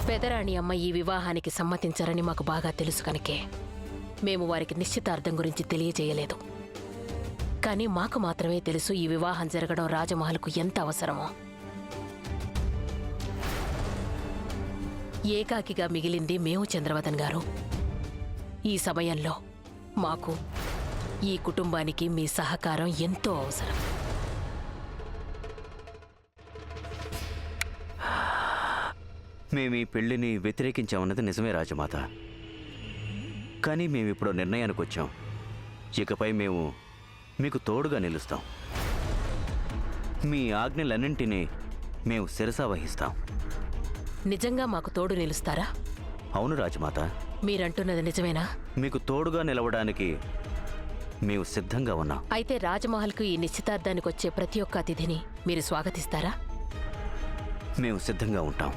పెదరాణి అమ్మ ఈ వివాహానికి సమ్మతించారని మాకు బాగా తెలుసు కనుకే మేము వారికి నిశ్చితార్థం గురించి తెలియజేయలేదు. కానీ మాకు మాత్రమే తెలుసు ఈ వివాహం జరగడం రాజమహల్కు ఎంత అవసరమో. ఏకాకిగా మిగిలింది మేము చంద్రవదన్ గారు. ఈ సమయంలో మాకు ఈ కుటుంబానికి మీ సహకారం ఎంతో అవసరం. మేము ఈ పెళ్లిని వ్యతిరేకించామన్నది నిజమే రాజమాత. కానీ మేమిప్పుడు నిర్ణయానికి వచ్చాం. ఇకపై మేము మీకు తోడుగా నిలుస్తాం. మీ ఆజ్ఞలన్నింటినీ మేము శిరసా వహిస్తాం. నిజంగా మాకు తోడు నిలుస్తారా? అవును రాజమాత. మీరంటున్నది నిజమేనా? మీకు తోడుగా నిలవడానికి మేము సిద్ధంగా ఉన్నాం. అయితే రాజమహల్కు ఈ నిశ్చితార్థానికి వచ్చే ప్రతి ఒక్క అతిథిని మీరు స్వాగతిస్తారా? మేము సిద్ధంగా ఉంటాం.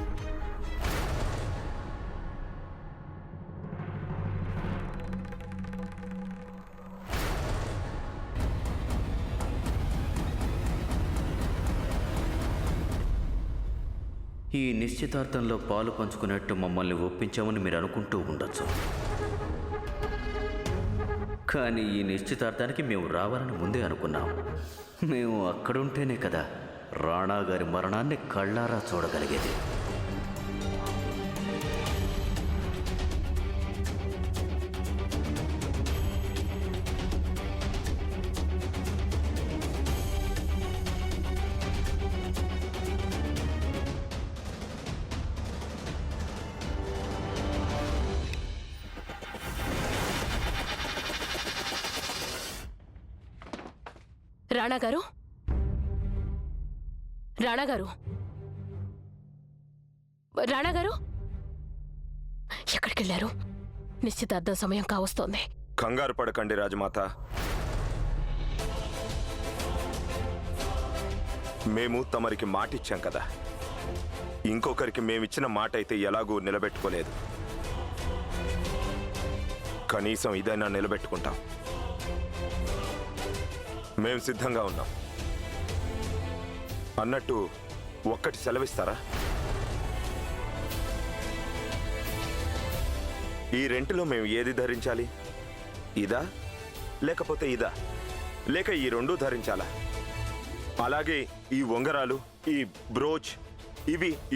ఈ నిశ్చితార్థంలో పాలు పంచుకున్నట్టు మమ్మల్ని ఒప్పించామని మీరు అనుకుంటూ ఉండొచ్చు. కానీ ఈ నిశ్చితార్థానికి మేము రావాలని ముందే అనుకున్నాం. మేము అక్కడుంటేనే కదా రాణా గారి మరణాన్ని కళ్ళారా చూడగలిగేది. రాణాగారు, రాణాగారు, రాణాగారు, ఎక్కడికెళ్ళారు? నిశ్చితార్థం సమయం కావస్తోంది. కంగారు పడకండి రాజమాత. మేము తమరికి మాటిచ్చాం కదా. ఇంకొకరికి మేమిచ్చిన మాట అయితే ఎలాగూ నిలబెట్టుకోలేదు. కనీసం ఇదైనా నిలబెట్టుకుంటాం. మేము సిద్ధంగా ఉన్నాం. అన్నట్టు ఒక్కటి సెలవిస్తారా? ఈ రెంటిలో మేము ఏది ధరించాలి? ఇదా లేకపోతే ఇదా? లేక ఈ రెండూ ధరించాలా? అలాగే ఈ ఉంగరాలు, ఈ బ్రోచ్,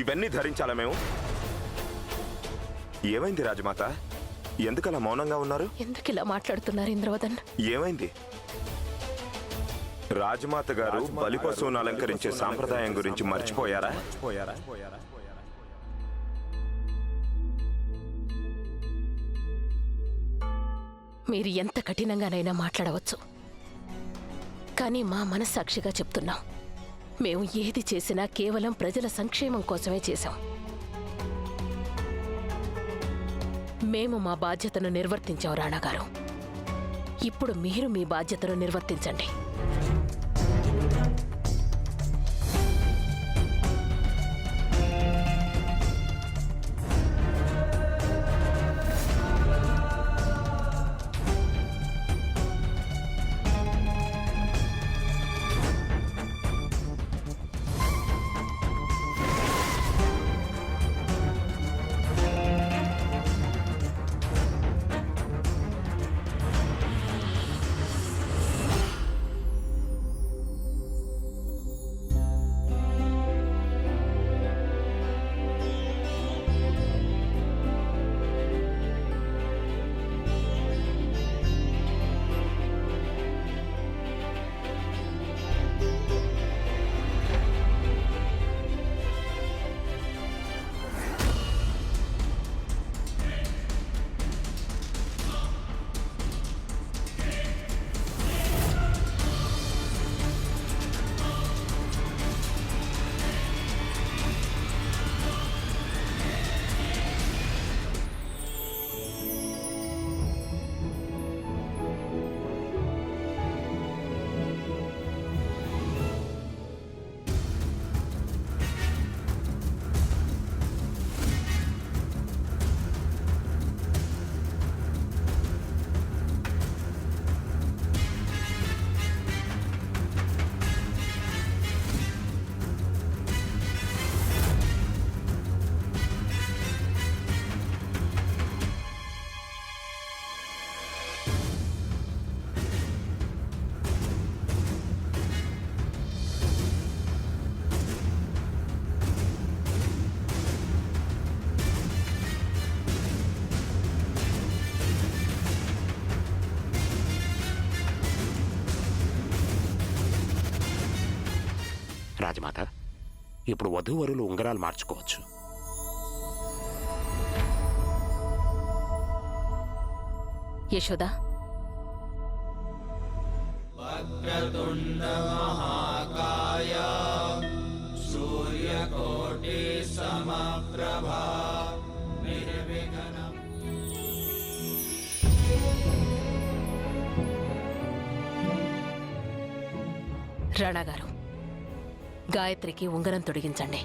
ఇవన్నీ ధరించాలా మేము? ఏమైంది రాజమాత? ఎందుకలా మౌనంగా ఉన్నారు? ఎందుకిలా మాట్లాడుతున్నారు ఇంద్రవదన్? ఏమైంది? రాజమాత గారు బలిపశువును అలంకరించే సాంప్రదాయం గురించి మర్చిపోయారా? మీరు ఎంత కఠినంగానైనా మాట్లాడవచ్చు. కానీ మా మనస్సాక్షిగా చెప్తున్నాం, మేము ఏది చేసినా కేవలం ప్రజల సంక్షేమం కోసమే చేశాం. మేము మా బాధ్యతను నిర్వర్తించాం రాణాగారు. ఇప్పుడు మీరు మీ బాధ్యతను నిర్వర్తించండి. రాజమాత, ఇప్పుడు వధూవరులు ఉంగరాలు మార్చుకోవచ్చు. యశోదా, రాణా గారు, గాయత్రికి ఉంగరం తొడిగించండి.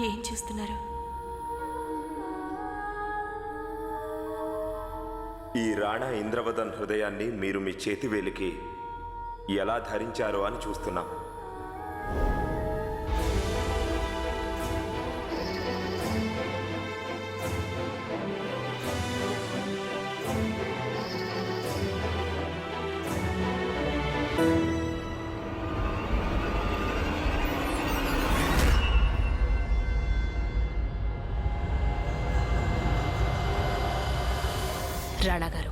ఏం చూస్తున్నారు? ఈ రాణా ఇంద్రవదన్ హృదయాన్ని మీరు మీ చేతి వేలికి ఎలా ధరించారో అని చూస్తున్నాం. రాణా గారు,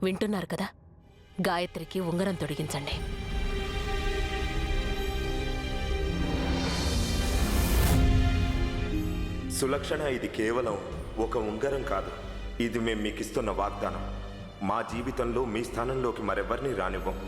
వింటున్నారు కదా? గాయత్రికి ఉంగరం తొడిగించండి. సులక్షణ, ఇది కేవలం ఒక ఉంగరం కాదు. ఇది మేము మీకిస్తున్న వాగ్దానం. మా జీవితంలో మీ స్థానంలోకి మరెవరిని రానివ్వం.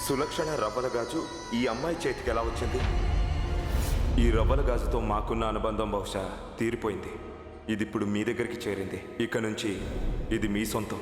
సులక్షణ రవ్వల గాజు ఈ అమ్మాయి చేతికి ఎలా వచ్చింది? ఈ రవ్వల గాజుతో మాకున్న అనుబంధం బహుశా తీరిపోయింది. ఇది ఇప్పుడు మీ దగ్గరికి చేరింది. ఇక నుంచి ఇది మీ సొంతం.